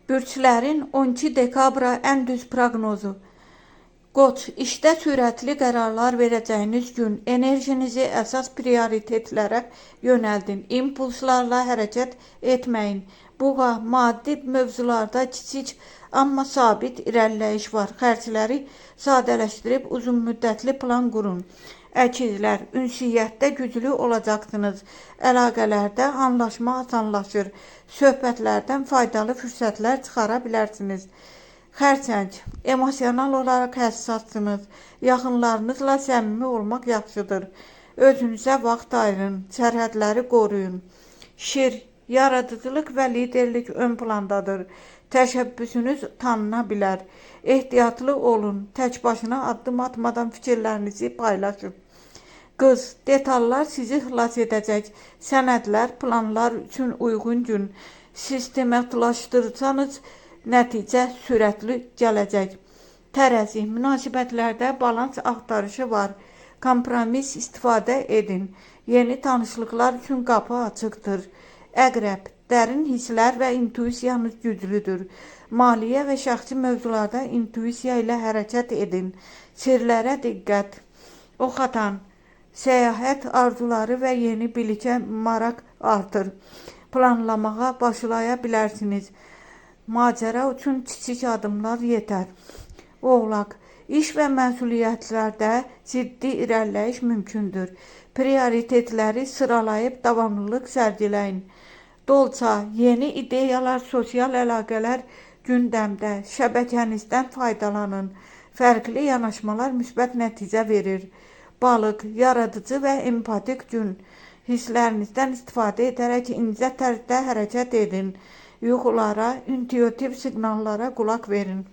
Bürçlərin 12 dekabra ən düz proqnozu. Qoç, işdə sürətli qərarlar verəcəyiniz gün. Enerjinizi əsas prioritetlərə yönəldin. İmpulslarla hərəkət etməyin. Buğa, maddi mövzularda kiçik, amma sabit irəliləyiş var. Xərcləri sadələşdirib uzunmüddətli plan qurun. Əkizlər, ünsiyyətdə güclü olacaqsınız. Əlaqələrdə anlaşma asanlaşır. Söhbətlərdən faydalı fürsətlər çıxara bilərsiniz. Xərçəng, emosional olaraq həssassınız. Yaxınlarınızla səmimi olmaq yaxşıdır. Özünüzə vaxt ayırın. Sərhədləri qoruyun. Şir, yaradıcılıq və liderlik ön plandadır. Təşəbbüsünüz tanına bilər. Ehtiyatlı olun. Tək başına addım atmadan fikirlərinizi paylaşın. Qız, detallar sizi xilas edəcək. Sənədlər, planlar üçün uyğun gün. Sistematlaşdırsanız, nəticə sürətli gələcək. Tərəzi, münasibətlərdə balans axtarışı var. Kompromis istifadə edin. Yeni tanışlıqlar üçün qapı açıqdır. Əqrəb, dərin hisslər və intuisiyanız güclüdür. Maliyyə və şəxsi mövzularda intuisiya ilə hərəkət edin. Sirlərə diqqət. Oxatan, səyahət arzuları və yeni bilikə maraq artır. Planlamağa başlaya bilərsiniz. Macəra üçün kiçik adımlar yetər. Oğlaq, iş və məsuliyyətlərdə ciddi irəliləyiş mümkündür. Prioritetləri sıralayıb davamlılıq sərgiləyin. Dolça, yeni ideyalar, sosial əlaqələr gündəmdə. Şəbəkənizdən faydalanın. Fərqli yanaşmalar müsbət nəticə verir. Balıq, yaradıcı və empatik gün. Hisslərinizdən istifadə edərək incə tərzdə hərəkət edin. Yuxulara, intuitiv siqnallara qulaq verin.